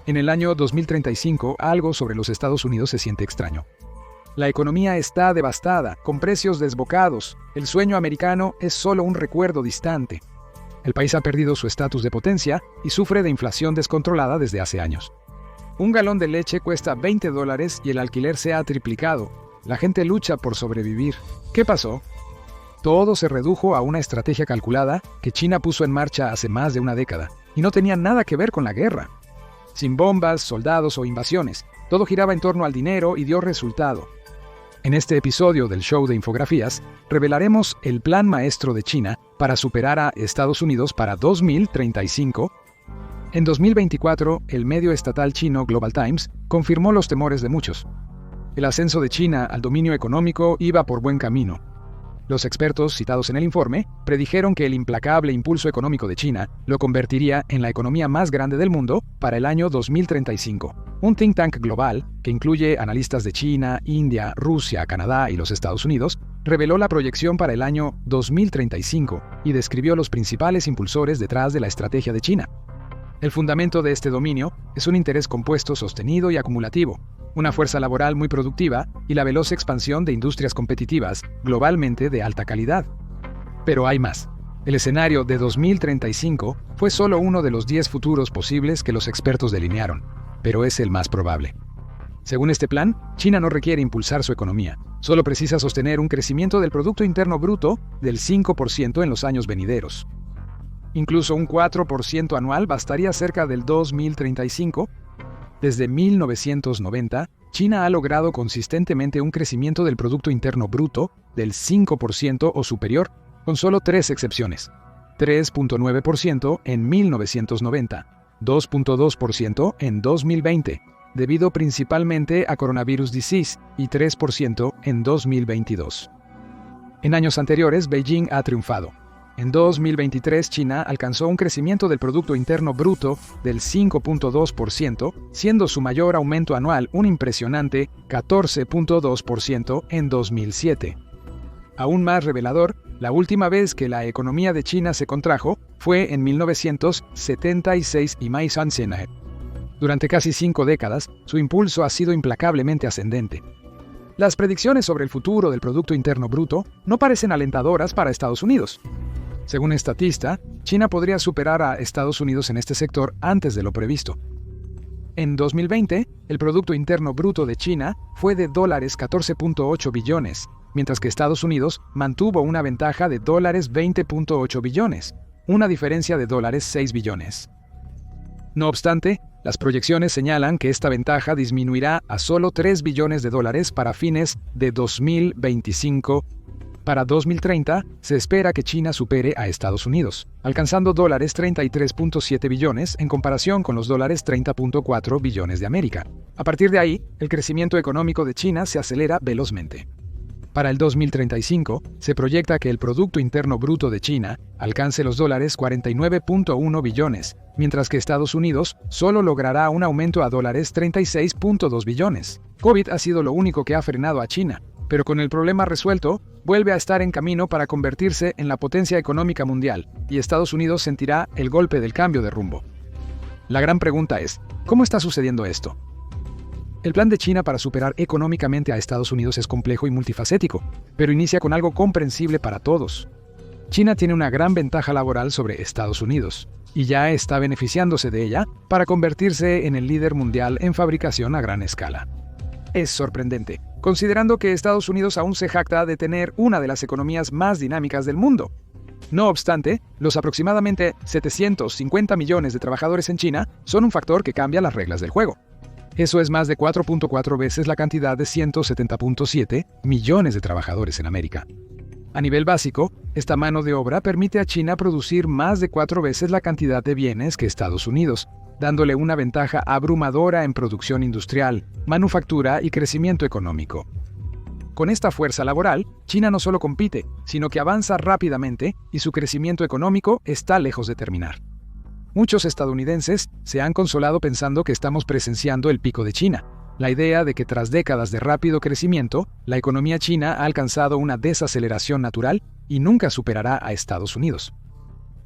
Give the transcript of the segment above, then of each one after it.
En el año 2035, algo sobre los Estados Unidos se siente extraño. La economía está devastada, con precios desbocados. El sueño americano es solo un recuerdo distante. El país ha perdido su estatus de potencia y sufre de inflación descontrolada desde hace años. Un galón de leche cuesta $20 y el alquiler se ha triplicado. La gente lucha por sobrevivir. ¿Qué pasó? Todo se redujo a una estrategia calculada que China puso en marcha hace más de una década, y no tenía nada que ver con la guerra. Sin bombas, soldados o invasiones, todo giraba en torno al dinero y dio resultado. En este episodio del show de infografías, revelaremos el plan maestro de China para superar a Estados Unidos para 2035. En 2024, el medio estatal chino Global Times confirmó los temores de muchos. El ascenso de China al dominio económico iba por buen camino. Los expertos citados en el informe predijeron que el implacable impulso económico de China lo convertiría en la economía más grande del mundo para el año 2035. Un think tank global, que incluye analistas de China, India, Rusia, Canadá y los Estados Unidos, reveló la proyección para el año 2035 y describió los principales impulsores detrás de la estrategia de China. El fundamento de este dominio es un interés compuesto sostenido y acumulativo, una fuerza laboral muy productiva y la veloz expansión de industrias competitivas, globalmente de alta calidad. Pero hay más. El escenario de 2035 fue solo uno de los 10 futuros posibles que los expertos delinearon, pero es el más probable. Según este plan, China no requiere impulsar su economía, solo precisa sostener un crecimiento del Producto Interno Bruto del 5% en los años venideros. Incluso un 4% anual bastaría cerca del 2035. Desde 1990, China ha logrado consistentemente un crecimiento del Producto Interno Bruto del 5% o superior, con solo 3 excepciones: 3.9% en 1990, 2.2% en 2020, debido principalmente a coronavirus disease, y 3% en 2022. En años anteriores, Beijing ha triunfado. En 2023, China alcanzó un crecimiento del Producto Interno Bruto del 5.2%, siendo su mayor aumento anual un impresionante 14.2% en 2007. Aún más revelador, la última vez que la economía de China se contrajo fue en 1976 y Mai Sanzhen. Durante casi 5 décadas, su impulso ha sido implacablemente ascendente. Las predicciones sobre el futuro del Producto Interno Bruto no parecen alentadoras para Estados Unidos. Según Statista, China podría superar a Estados Unidos en este sector antes de lo previsto. En 2020, el Producto Interno Bruto de China fue de $14.8 billones, mientras que Estados Unidos mantuvo una ventaja de $20.8 billones, una diferencia de $6 billones. No obstante, las proyecciones señalan que esta ventaja disminuirá a solo $3 billones para fines de 2025. Para 2030, se espera que China supere a Estados Unidos, alcanzando $33.7 billones en comparación con los $30.4 billones de América. A partir de ahí, el crecimiento económico de China se acelera velozmente. Para el 2035, se proyecta que el Producto Interno Bruto de China alcance los $49.1 billones, mientras que Estados Unidos solo logrará un aumento a $36.2 billones. COVID ha sido lo único que ha frenado a China, pero con el problema resuelto, vuelve a estar en camino para convertirse en la potencia económica mundial, y Estados Unidos sentirá el golpe del cambio de rumbo. La gran pregunta es, ¿cómo está sucediendo esto? El plan de China para superar económicamente a Estados Unidos es complejo y multifacético, pero inicia con algo comprensible para todos. China tiene una gran ventaja laboral sobre Estados Unidos, y ya está beneficiándose de ella para convertirse en el líder mundial en fabricación a gran escala. Es sorprendente, considerando que Estados Unidos aún se jacta de tener una de las economías más dinámicas del mundo. No obstante, los aproximadamente 750 millones de trabajadores en China son un factor que cambia las reglas del juego. Eso es más de 4.4 veces la cantidad de 170.7 millones de trabajadores en América. A nivel básico, esta mano de obra permite a China producir más de 4 veces la cantidad de bienes que Estados Unidos, dándole una ventaja abrumadora en producción industrial, manufactura y crecimiento económico. Con esta fuerza laboral, China no solo compite, sino que avanza rápidamente y su crecimiento económico está lejos de terminar. Muchos estadounidenses se han consolado pensando que estamos presenciando el pico de China, la idea de que tras décadas de rápido crecimiento, la economía china ha alcanzado una desaceleración natural y nunca superará a Estados Unidos.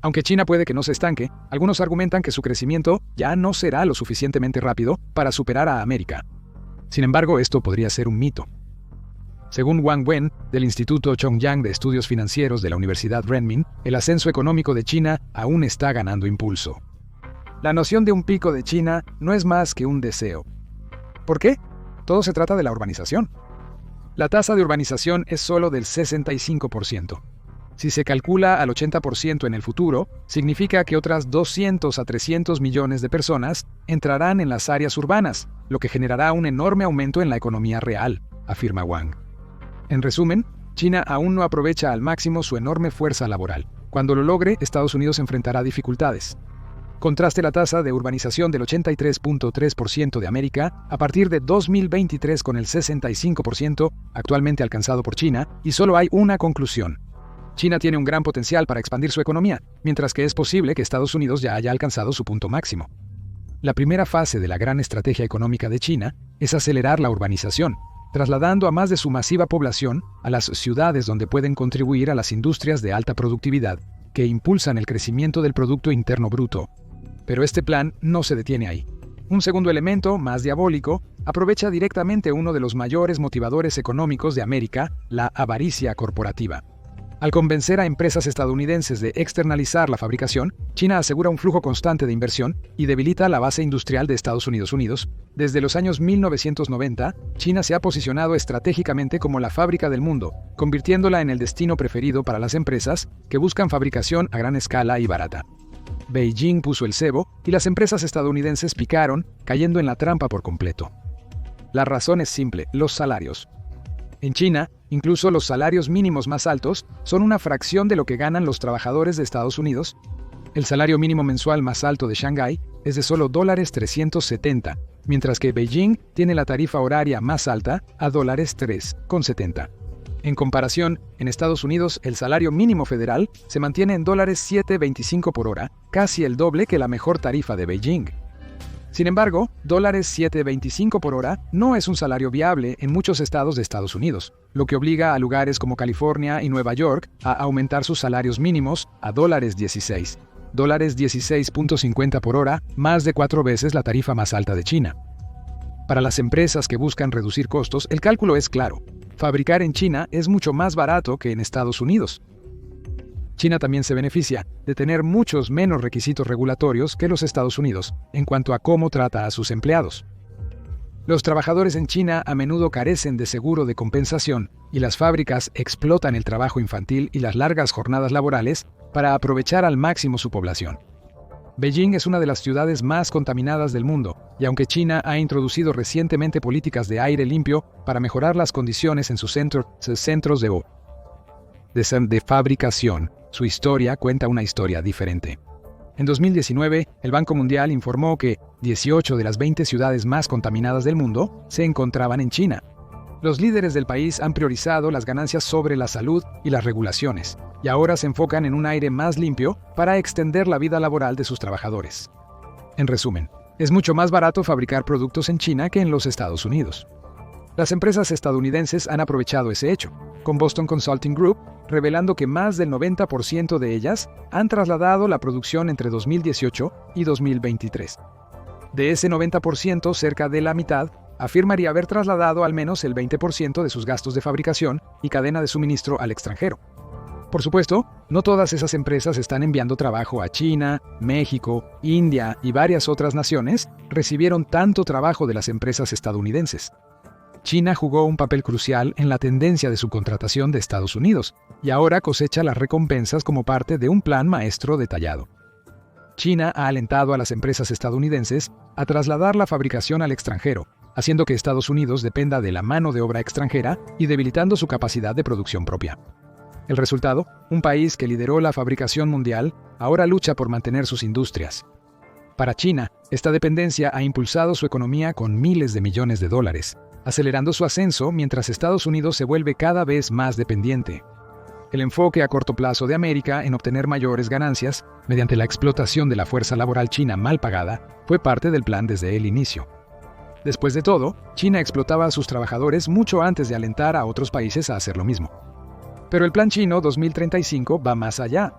Aunque China puede que no se estanque, algunos argumentan que su crecimiento ya no será lo suficientemente rápido para superar a América. Sin embargo, esto podría ser un mito. Según Wang Wen, del Instituto Chongyang de Estudios Financieros de la Universidad Renmin, el ascenso económico de China aún está ganando impulso. La noción de un pico de China no es más que un deseo. ¿Por qué? Todo se trata de la urbanización. La tasa de urbanización es solo del 65%. Si se calcula al 80% en el futuro, significa que otras 200 a 300 millones de personas entrarán en las áreas urbanas, lo que generará un enorme aumento en la economía real, afirma Wang. En resumen, China aún no aprovecha al máximo su enorme fuerza laboral. Cuando lo logre, Estados Unidos enfrentará dificultades. Contraste la tasa de urbanización del 83.3% de América a partir de 2023 con el 65% actualmente alcanzado por China, y solo hay una conclusión. China tiene un gran potencial para expandir su economía, mientras que es posible que Estados Unidos ya haya alcanzado su punto máximo. La primera fase de la gran estrategia económica de China es acelerar la urbanización, trasladando a más de su masiva población a las ciudades donde pueden contribuir a las industrias de alta productividad, que impulsan el crecimiento del Producto Interno Bruto. Pero este plan no se detiene ahí. Un segundo elemento, más diabólico, aprovecha directamente uno de los mayores motivadores económicos de América, la avaricia corporativa. Al convencer a empresas estadounidenses de externalizar la fabricación, China asegura un flujo constante de inversión y debilita la base industrial de Estados Unidos. Desde los años 1990, China se ha posicionado estratégicamente como la fábrica del mundo, convirtiéndola en el destino preferido para las empresas que buscan fabricación a gran escala y barata. Beijing puso el cebo y las empresas estadounidenses picaron, cayendo en la trampa por completo. La razón es simple: los salarios. En China, incluso los salarios mínimos más altos son una fracción de lo que ganan los trabajadores de Estados Unidos. El salario mínimo mensual más alto de Shanghái es de solo $370, mientras que Beijing tiene la tarifa horaria más alta a $3,70. En comparación, en Estados Unidos el salario mínimo federal se mantiene en $7.25 por hora, casi el doble que la mejor tarifa de Beijing. Sin embargo, $7.25 por hora no es un salario viable en muchos estados de Estados Unidos, lo que obliga a lugares como California y Nueva York a aumentar sus salarios mínimos a $16. $16.50 por hora, más de 4 veces la tarifa más alta de China. Para las empresas que buscan reducir costos, el cálculo es claro. Fabricar en China es mucho más barato que en Estados Unidos. China también se beneficia de tener muchos menos requisitos regulatorios que los Estados Unidos en cuanto a cómo trata a sus empleados. Los trabajadores en China a menudo carecen de seguro de compensación y las fábricas explotan el trabajo infantil y las largas jornadas laborales para aprovechar al máximo su población. Beijing es una de las ciudades más contaminadas del mundo, y aunque China ha introducido recientemente políticas de aire limpio para mejorar las condiciones en sus centros de fabricación, su historia cuenta una historia diferente. En 2019, el Banco Mundial informó que 18 de las 20 ciudades más contaminadas del mundo se encontraban en China. Los líderes del país han priorizado las ganancias sobre la salud y las regulaciones, y ahora se enfocan en un aire más limpio para extender la vida laboral de sus trabajadores. En resumen, es mucho más barato fabricar productos en China que en los Estados Unidos. Las empresas estadounidenses han aprovechado ese hecho, con Boston Consulting Group revelando que más del 90% de ellas han trasladado la producción entre 2018 y 2023. De ese 90%, cerca de la mitad afirmaría haber trasladado al menos el 20% de sus gastos de fabricación y cadena de suministro al extranjero. Por supuesto, no todas esas empresas están enviando trabajo a China, México, India y varias otras naciones recibieron tanto trabajo de las empresas estadounidenses. China jugó un papel crucial en la tendencia de subcontratación de Estados Unidos y ahora cosecha las recompensas como parte de un plan maestro detallado. China ha alentado a las empresas estadounidenses a trasladar la fabricación al extranjero, haciendo que Estados Unidos dependa de la mano de obra extranjera y debilitando su capacidad de producción propia. El resultado, un país que lideró la fabricación mundial, ahora lucha por mantener sus industrias. Para China, esta dependencia ha impulsado su economía con miles de millones de dólares, acelerando su ascenso mientras Estados Unidos se vuelve cada vez más dependiente. El enfoque a corto plazo de América en obtener mayores ganancias mediante la explotación de la fuerza laboral china mal pagada fue parte del plan desde el inicio. Después de todo, China explotaba a sus trabajadores mucho antes de alentar a otros países a hacer lo mismo. Pero el Plan Chino 2035 va más allá.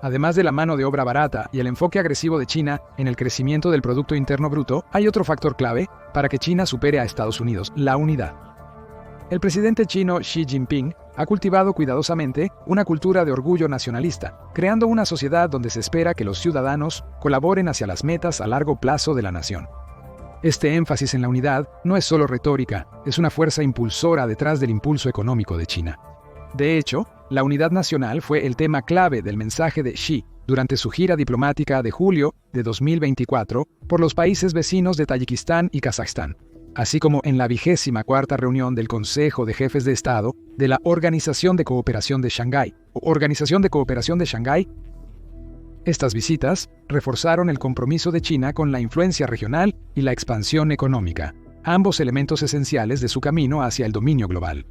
Además de la mano de obra barata y el enfoque agresivo de China en el crecimiento del Producto Interno Bruto, hay otro factor clave para que China supere a Estados Unidos: la unidad. El presidente chino Xi Jinping ha cultivado cuidadosamente una cultura de orgullo nacionalista, creando una sociedad donde se espera que los ciudadanos colaboren hacia las metas a largo plazo de la nación. Este énfasis en la unidad no es solo retórica, es una fuerza impulsora detrás del impulso económico de China. De hecho, la unidad nacional fue el tema clave del mensaje de Xi durante su gira diplomática de julio de 2024 por los países vecinos de Tayikistán y Kazajstán, así como en la 24ª reunión del Consejo de Jefes de Estado de la Organización de Cooperación de Shanghái, o Organización de Cooperación de Shanghái. Estas visitas reforzaron el compromiso de China con la influencia regional y la expansión económica, ambos elementos esenciales de su camino hacia el dominio global.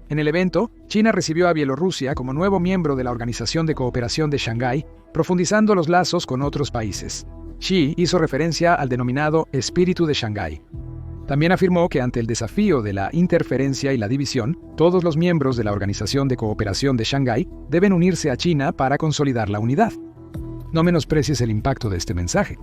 En el evento, China recibió a Bielorrusia como nuevo miembro de la Organización de Cooperación de Shanghái, profundizando los lazos con otros países. Xi hizo referencia al denominado espíritu de Shanghái. También afirmó que ante el desafío de la interferencia y la división, todos los miembros de la Organización de Cooperación de Shanghái deben unirse a China para consolidar la unidad. No menosprecies el impacto de este mensaje.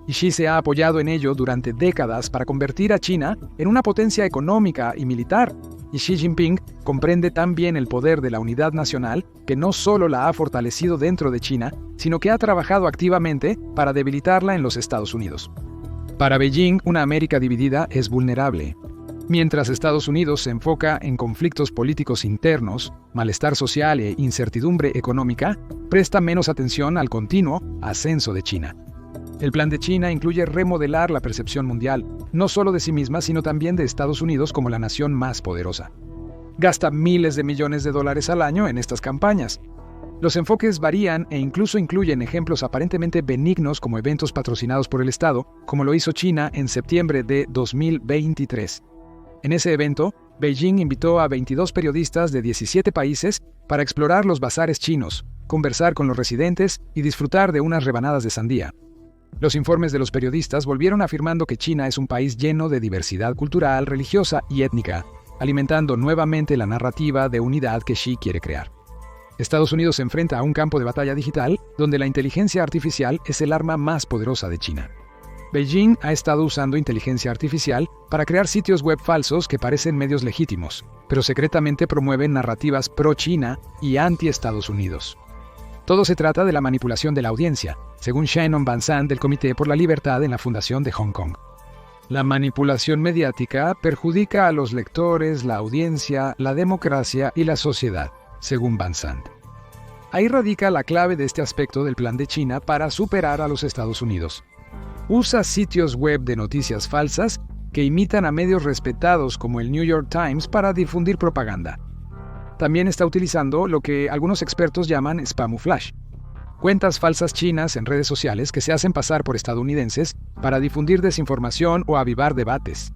Y Xi se ha apoyado en ello durante décadas para convertir a China en una potencia económica y militar. Y Xi Jinping comprende tan bien el poder de la unidad nacional que no solo la ha fortalecido dentro de China, sino que ha trabajado activamente para debilitarla en los Estados Unidos. Para Beijing, una América dividida es vulnerable. Mientras Estados Unidos se enfoca en conflictos políticos internos, malestar social e incertidumbre económica, presta menos atención al continuo ascenso de China. El plan de China incluye remodelar la percepción mundial, no solo de sí misma, sino también de Estados Unidos como la nación más poderosa. Gasta miles de millones de dólares al año en estas campañas. Los enfoques varían e incluso incluyen ejemplos aparentemente benignos como eventos patrocinados por el Estado, como lo hizo China en septiembre de 2023. En ese evento, Beijing invitó a 22 periodistas de 17 países para explorar los bazares chinos, conversar con los residentes y disfrutar de unas rebanadas de sandía. Los informes de los periodistas volvieron afirmando que China es un país lleno de diversidad cultural, religiosa y étnica, alimentando nuevamente la narrativa de unidad que Xi quiere crear. Estados Unidos se enfrenta a un campo de batalla digital donde la inteligencia artificial es el arma más poderosa de China. Beijing ha estado usando inteligencia artificial para crear sitios web falsos que parecen medios legítimos, pero secretamente promueven narrativas pro-China y anti-Estados Unidos. Todo se trata de la manipulación de la audiencia, según Shannon Van Zandt del Comité por la Libertad en la Fundación de Hong Kong. La manipulación mediática perjudica a los lectores, la audiencia, la democracia y la sociedad, según Van Zandt. Ahí radica la clave de este aspecto del plan de China para superar a los Estados Unidos. Usa sitios web de noticias falsas que imitan a medios respetados como el New York Times para difundir propaganda. También está utilizando lo que algunos expertos llaman spamuflaje, cuentas falsas chinas en redes sociales que se hacen pasar por estadounidenses para difundir desinformación o avivar debates.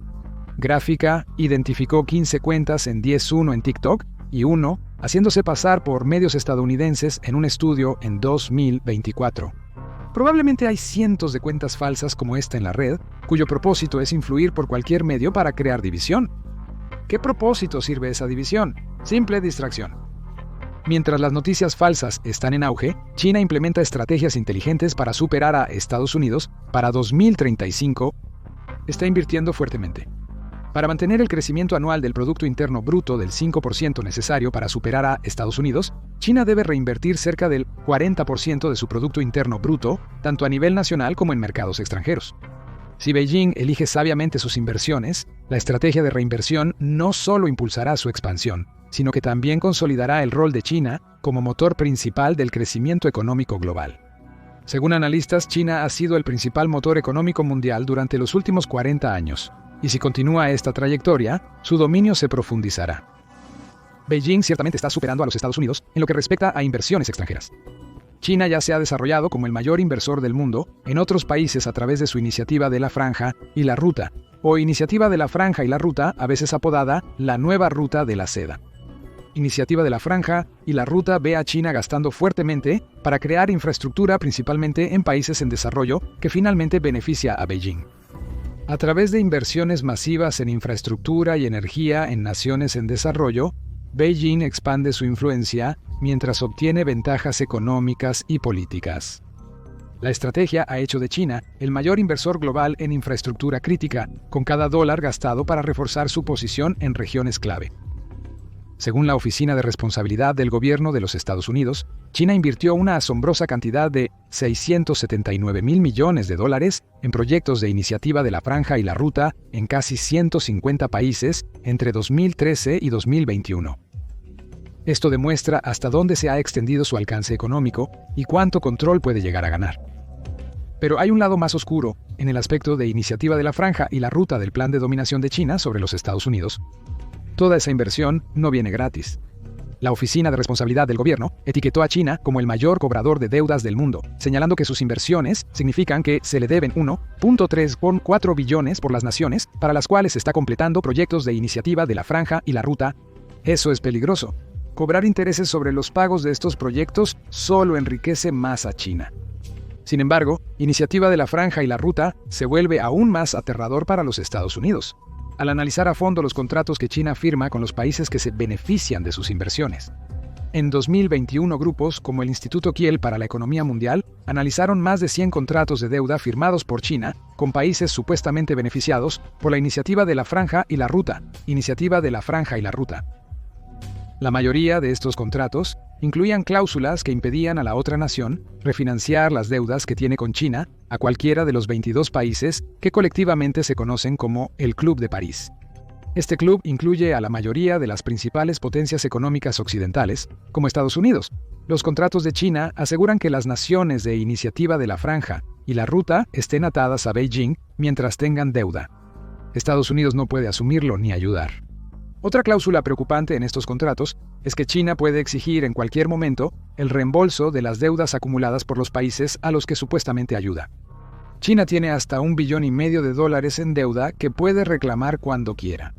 Gráfica identificó 15 cuentas en 10.1 en TikTok y 1 haciéndose pasar por medios estadounidenses en un estudio en 2024. Probablemente hay cientos de cuentas falsas como esta en la red, cuyo propósito es influir por cualquier medio para crear división. ¿Qué propósito sirve esa división? Simple distracción. Mientras las noticias falsas están en auge, China implementa estrategias inteligentes para superar a Estados Unidos. Para 2035, está invirtiendo fuertemente. Para mantener el crecimiento anual del Producto Interno Bruto del 5% necesario para superar a Estados Unidos, China debe reinvertir cerca del 40% de su Producto Interno Bruto, tanto a nivel nacional como en mercados extranjeros. Si Beijing elige sabiamente sus inversiones, la estrategia de reinversión no solo impulsará su expansión, sino que también consolidará el rol de China como motor principal del crecimiento económico global. Según analistas, China ha sido el principal motor económico mundial durante los últimos 40 años, y si continúa esta trayectoria, su dominio se profundizará. Beijing ciertamente está superando a los Estados Unidos en lo que respecta a inversiones extranjeras. China ya se ha desarrollado como el mayor inversor del mundo en otros países a través de su iniciativa de la Franja y la Ruta, o Iniciativa de la Franja y la Ruta, a veces apodada la Nueva Ruta de la Seda. Iniciativa de la Franja y la Ruta ve a China gastando fuertemente para crear infraestructura principalmente en países en desarrollo que finalmente beneficia a Beijing. A través de inversiones masivas en infraestructura y energía en naciones en desarrollo, Beijing expande su influencia mientras obtiene ventajas económicas y políticas. La estrategia ha hecho de China el mayor inversor global en infraestructura crítica, con cada dólar gastado para reforzar su posición en regiones clave. Según la Oficina de Responsabilidad del Gobierno de los Estados Unidos, China invirtió una asombrosa cantidad de $679.000 millones en proyectos de iniciativa de la Franja y la Ruta en casi 150 países entre 2013 y 2021. Esto demuestra hasta dónde se ha extendido su alcance económico y cuánto control puede llegar a ganar. Pero hay un lado más oscuro en el aspecto de iniciativa de la Franja y la Ruta del plan de dominación de China sobre los Estados Unidos. Toda esa inversión no viene gratis. La Oficina de Responsabilidad del Gobierno etiquetó a China como el mayor cobrador de deudas del mundo, señalando que sus inversiones significan que se le deben 1.34 billones por las naciones para las cuales está completando proyectos de iniciativa de la Franja y la Ruta. Eso es peligroso. Cobrar intereses sobre los pagos de estos proyectos solo enriquece más a China. Sin embargo, iniciativa de la Franja y la Ruta se vuelve aún más aterrador para los Estados Unidos, al analizar a fondo los contratos que China firma con los países que se benefician de sus inversiones. En 2021, grupos como el Instituto Kiel para la Economía Mundial analizaron más de 100 contratos de deuda firmados por China con países supuestamente beneficiados por la iniciativa de la Franja y la Ruta, iniciativa de la Franja y la Ruta. La mayoría de estos contratos incluían cláusulas que impedían a la otra nación refinanciar las deudas que tiene con China a cualquiera de los 22 países que colectivamente se conocen como el Club de París. Este club incluye a la mayoría de las principales potencias económicas occidentales, como Estados Unidos. Los contratos de China aseguran que las naciones de iniciativa de la Franja y la Ruta estén atadas a Beijing mientras tengan deuda. Estados Unidos no puede asumirlo ni ayudar. Otra cláusula preocupante en estos contratos es que China puede exigir en cualquier momento el reembolso de las deudas acumuladas por los países a los que supuestamente ayuda. China tiene hasta $1,5 billones en deuda que puede reclamar cuando quiera.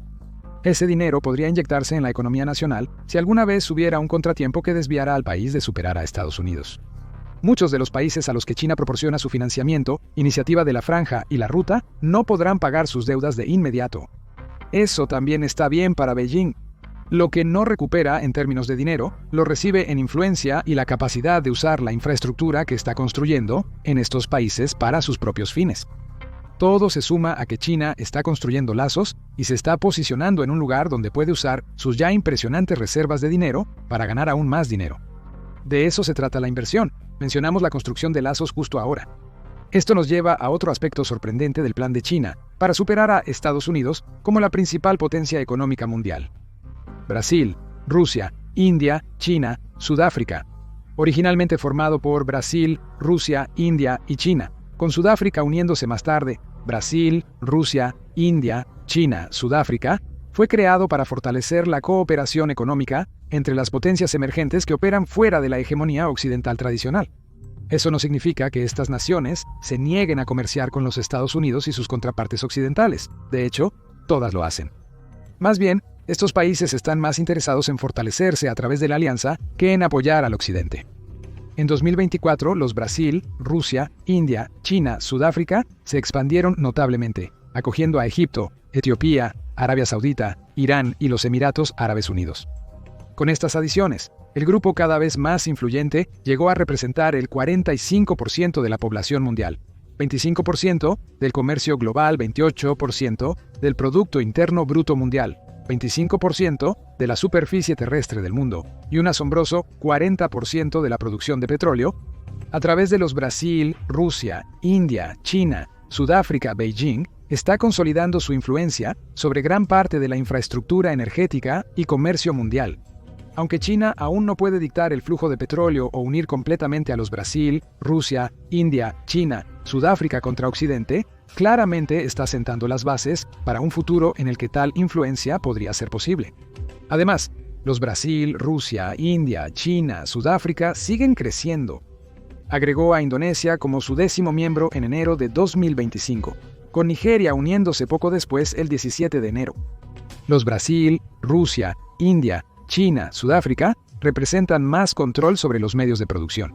Ese dinero podría inyectarse en la economía nacional si alguna vez hubiera un contratiempo que desviara al país de superar a Estados Unidos. Muchos de los países a los que China proporciona su financiamiento, iniciativa de la Franja y la Ruta, no podrán pagar sus deudas de inmediato. Eso también está bien para Beijing. Lo que no recupera en términos de dinero, lo recibe en influencia y la capacidad de usar la infraestructura que está construyendo en estos países para sus propios fines. Todo se suma a que China está construyendo lazos y se está posicionando en un lugar donde puede usar sus ya impresionantes reservas de dinero para ganar aún más dinero. De eso se trata la inversión. Mencionamos la construcción de lazos justo ahora. Esto nos lleva a otro aspecto sorprendente del plan de China para superar a Estados Unidos como la principal potencia económica mundial. Brasil, Rusia, India, China, Sudáfrica. Originalmente formado por Brasil, Rusia, India y China, con Sudáfrica uniéndose más tarde, Brasil, Rusia, India, China, Sudáfrica, fue creado para fortalecer la cooperación económica entre las potencias emergentes que operan fuera de la hegemonía occidental tradicional. Eso no significa que estas naciones se nieguen a comerciar con los Estados Unidos y sus contrapartes occidentales. De hecho, todas lo hacen. Más bien, estos países están más interesados en fortalecerse a través de la alianza que en apoyar al Occidente. En 2024, los Brasil, Rusia, India, China, Sudáfrica se expandieron notablemente, acogiendo a Egipto, Etiopía, Arabia Saudita, Irán y los Emiratos Árabes Unidos. Con estas adiciones, el grupo cada vez más influyente llegó a representar el 45% de la población mundial, 25% del comercio global, 28% del Producto Interno Bruto Mundial, 25% de la superficie terrestre del mundo y un asombroso 40% de la producción de petróleo, a través de los Brasil, Rusia, India, China, Sudáfrica, Beijing, está consolidando su influencia sobre gran parte de la infraestructura energética y comercio mundial. Aunque China aún no puede dictar el flujo de petróleo o unir completamente a los Brasil, Rusia, India, China, Sudáfrica contra Occidente, claramente está sentando las bases para un futuro en el que tal influencia podría ser posible. Además, los Brasil, Rusia, India, China, Sudáfrica siguen creciendo. Agregó a Indonesia como su 10º miembro en enero de 2025, con Nigeria uniéndose poco después el 17 de enero. Los Brasil, Rusia, India, China, Sudáfrica representan más control sobre los medios de producción.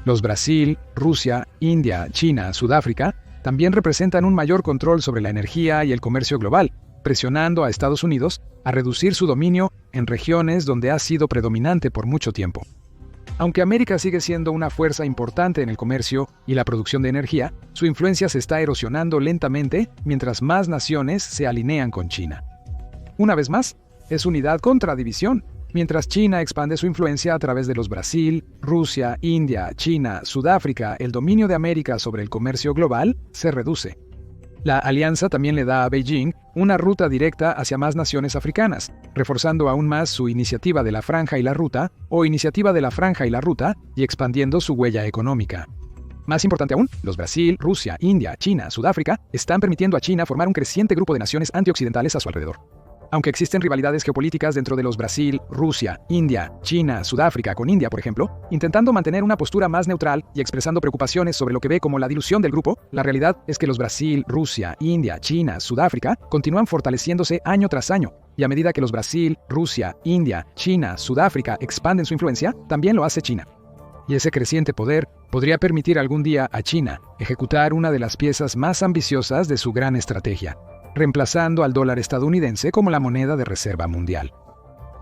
Los Brasil, Rusia, India, China, Sudáfrica también representan un mayor control sobre la energía y el comercio global, presionando a Estados Unidos a reducir su dominio en regiones donde ha sido predominante por mucho tiempo. Aunque América sigue siendo una fuerza importante en el comercio y la producción de energía, su influencia se está erosionando lentamente mientras más naciones se alinean con China. Una vez más, es unidad contra división. Mientras China expande su influencia a través de los Brasil, Rusia, India, China, Sudáfrica, el dominio de América sobre el comercio global se reduce. La alianza también le da a Beijing una ruta directa hacia más naciones africanas, reforzando aún más su iniciativa de la Franja y la Ruta, o iniciativa de la Franja y la Ruta, y expandiendo su huella económica. Más importante aún, los Brasil, Rusia, India, China, Sudáfrica están permitiendo a China formar un creciente grupo de naciones antioccidentales a su alrededor. Aunque existen rivalidades geopolíticas dentro de los Brasil, Rusia, India, China, Sudáfrica con India, por ejemplo, intentando mantener una postura más neutral y expresando preocupaciones sobre lo que ve como la dilución del grupo, la realidad es que los Brasil, Rusia, India, China, Sudáfrica continúan fortaleciéndose año tras año, y a medida que los Brasil, Rusia, India, China, Sudáfrica expanden su influencia, también lo hace China. Y ese creciente poder podría permitir algún día a China ejecutar una de las piezas más ambiciosas de su gran estrategia, reemplazando al dólar estadounidense como la moneda de reserva mundial.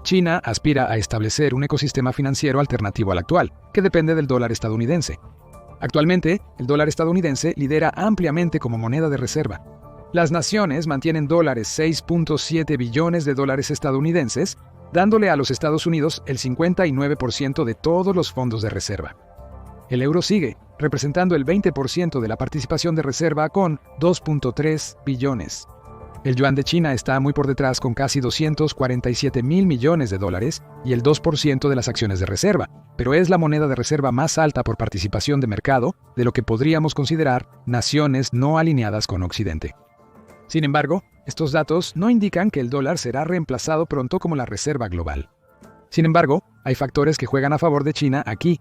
China aspira a establecer un ecosistema financiero alternativo al actual, que depende del dólar estadounidense. Actualmente, el dólar estadounidense lidera ampliamente como moneda de reserva. Las naciones mantienen dólares 6.7 billones de dólares estadounidenses, dándole a los Estados Unidos el 59% de todos los fondos de reserva. El euro sigue, representando el 20% de la participación de reserva con 2.3 billones. El yuan de China está muy por detrás con casi 247 mil millones de dólares y el 2% de las acciones de reserva, pero es la moneda de reserva más alta por participación de mercado de lo que podríamos considerar naciones no alineadas con Occidente. Sin embargo, estos datos no indican que el dólar será reemplazado pronto como la reserva global. Sin embargo, hay factores que juegan a favor de China aquí.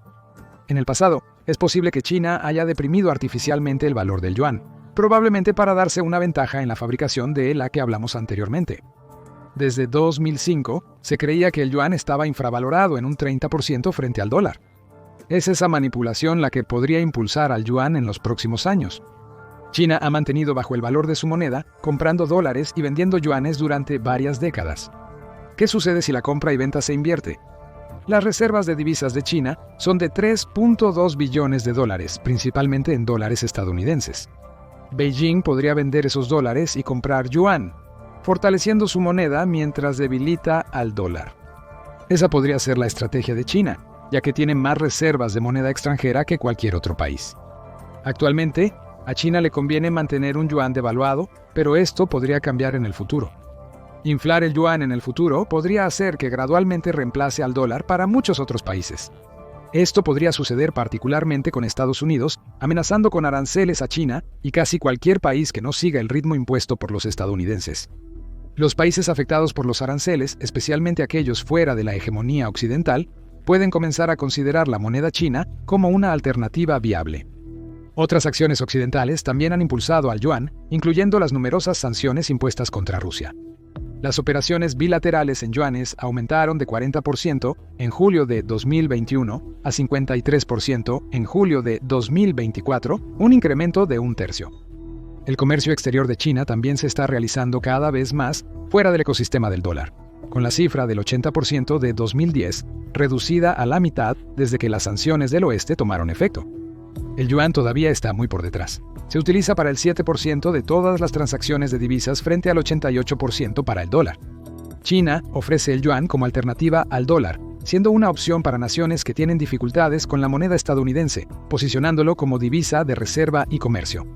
En el pasado, es posible que China haya deprimido artificialmente el valor del yuan, probablemente para darse una ventaja en la fabricación de la que hablamos anteriormente. Desde 2005, se creía que el yuan estaba infravalorado en un 30% frente al dólar. Es esa manipulación la que podría impulsar al yuan en los próximos años. China ha mantenido bajo el valor de su moneda, comprando dólares y vendiendo yuanes durante varias décadas. ¿Qué sucede si la compra y venta se invierte? Las reservas de divisas de China son de 3.2 billones de dólares, principalmente en dólares estadounidenses. Beijing podría vender esos dólares y comprar yuan, fortaleciendo su moneda mientras debilita al dólar. Esa podría ser la estrategia de China, ya que tiene más reservas de moneda extranjera que cualquier otro país. Actualmente, a China le conviene mantener un yuan devaluado, pero esto podría cambiar en el futuro. Inflar el yuan en el futuro podría hacer que gradualmente reemplace al dólar para muchos otros países. Esto podría suceder particularmente con Estados Unidos, amenazando con aranceles a China y casi cualquier país que no siga el ritmo impuesto por los estadounidenses. Los países afectados por los aranceles, especialmente aquellos fuera de la hegemonía occidental, pueden comenzar a considerar la moneda china como una alternativa viable. Otras acciones occidentales también han impulsado al yuan, incluyendo las numerosas sanciones impuestas contra Rusia. Las operaciones bilaterales en yuanes aumentaron de 40% en julio de 2021 a 53% en julio de 2024, un incremento de un tercio. El comercio exterior de China también se está realizando cada vez más fuera del ecosistema del dólar, con la cifra del 80% de 2010 reducida a la mitad desde que las sanciones del oeste tomaron efecto. El yuan todavía está muy por detrás. Se utiliza para el 7% de todas las transacciones de divisas frente al 88% para el dólar. China ofrece el yuan como alternativa al dólar, siendo una opción para naciones que tienen dificultades con la moneda estadounidense, posicionándolo como divisa de reserva y comercio.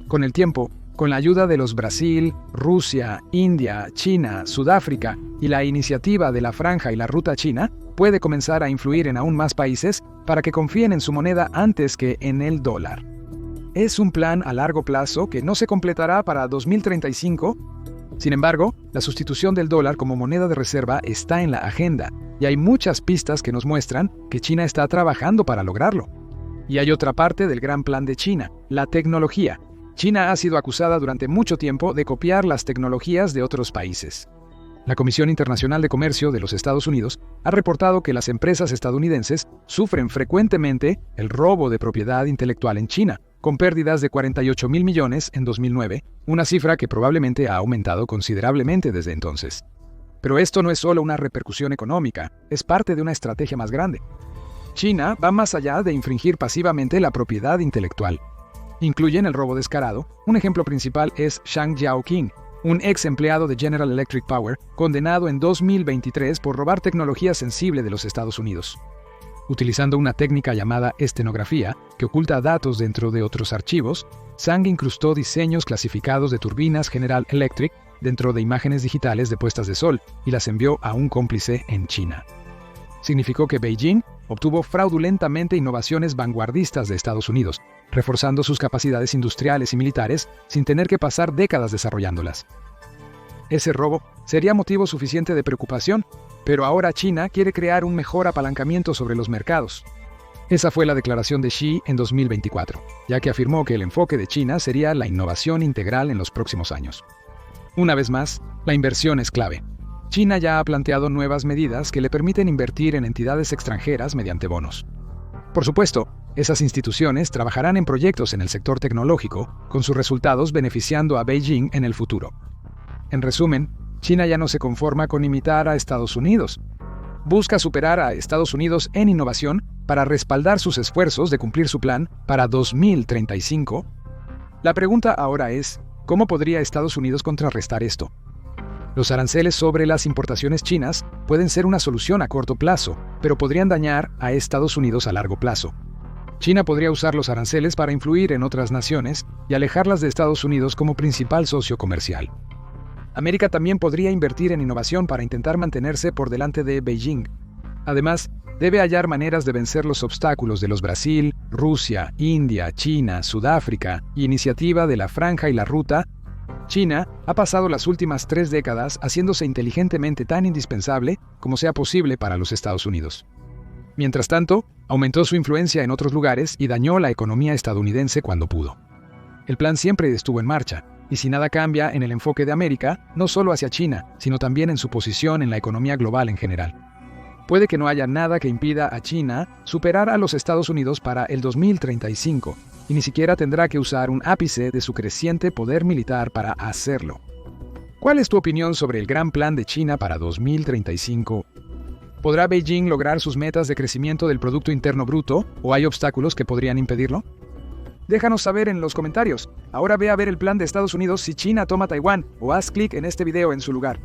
Con el tiempo, con la ayuda de los Brasil, Rusia, India, China, Sudáfrica y la iniciativa de la Franja y la Ruta China, puede comenzar a influir en aún más países para que confíen en su moneda antes que en el dólar. Es un plan a largo plazo que no se completará para 2035. Sin embargo, la sustitución del dólar como moneda de reserva está en la agenda, y hay muchas pistas que nos muestran que China está trabajando para lograrlo. Y hay otra parte del gran plan de China, la tecnología. China ha sido acusada durante mucho tiempo de copiar las tecnologías de otros países. La Comisión Internacional de Comercio de los Estados Unidos ha reportado que las empresas estadounidenses sufren frecuentemente el robo de propiedad intelectual en China, con pérdidas de 48 mil millones en 2009, una cifra que probablemente ha aumentado considerablemente desde entonces. Pero esto no es solo una repercusión económica, es parte de una estrategia más grande. China va más allá de infringir pasivamente la propiedad intelectual. Incluyen el robo descarado. Un ejemplo principal es Zhang Jiaoqing, un ex empleado de General Electric Power, condenado en 2023 por robar tecnología sensible de los Estados Unidos. Utilizando una técnica llamada estenografía, que oculta datos dentro de otros archivos, Zhang incrustó diseños clasificados de turbinas General Electric dentro de imágenes digitales de puestas de sol y las envió a un cómplice en China. Significó que Beijing obtuvo fraudulentamente innovaciones vanguardistas de Estados Unidos, reforzando sus capacidades industriales y militares sin tener que pasar décadas desarrollándolas. Ese robo sería motivo suficiente de preocupación, pero ahora China quiere crear un mejor apalancamiento sobre los mercados. Esa fue la declaración de Xi en 2024, ya que afirmó que el enfoque de China sería la innovación integral en los próximos años. Una vez más, la inversión es clave. China ya ha planteado nuevas medidas que le permiten invertir en entidades extranjeras mediante bonos. Por supuesto, esas instituciones trabajarán en proyectos en el sector tecnológico, con sus resultados beneficiando a Beijing en el futuro. En resumen, China ya no se conforma con imitar a Estados Unidos. Busca superar a Estados Unidos en innovación para respaldar sus esfuerzos de cumplir su plan para 2035. La pregunta ahora es, ¿cómo podría Estados Unidos contrarrestar esto? Los aranceles sobre las importaciones chinas pueden ser una solución a corto plazo, pero podrían dañar a Estados Unidos a largo plazo. China podría usar los aranceles para influir en otras naciones y alejarlas de Estados Unidos como principal socio comercial. América también podría invertir en innovación para intentar mantenerse por delante de Beijing. Además, debe hallar maneras de vencer los obstáculos de los Brasil, Rusia, India, China, Sudáfrica y Iniciativa de la Franja y la Ruta. China ha pasado las últimas 3 décadas haciéndose inteligentemente tan indispensable como sea posible para los Estados Unidos. Mientras tanto, aumentó su influencia en otros lugares y dañó la economía estadounidense cuando pudo. El plan siempre estuvo en marcha, y si nada cambia en el enfoque de América, no solo hacia China, sino también en su posición en la economía global en general. Puede que no haya nada que impida a China superar a los Estados Unidos para el 2035, y ni siquiera tendrá que usar un ápice de su creciente poder militar para hacerlo. ¿Cuál es tu opinión sobre el gran plan de China para 2035? ¿Podrá Beijing lograr sus metas de crecimiento del Producto Interno Bruto o hay obstáculos que podrían impedirlo? Déjanos saber en los comentarios. Ahora ve a ver el plan de Estados Unidos si China toma Taiwán o haz clic en este video en su lugar.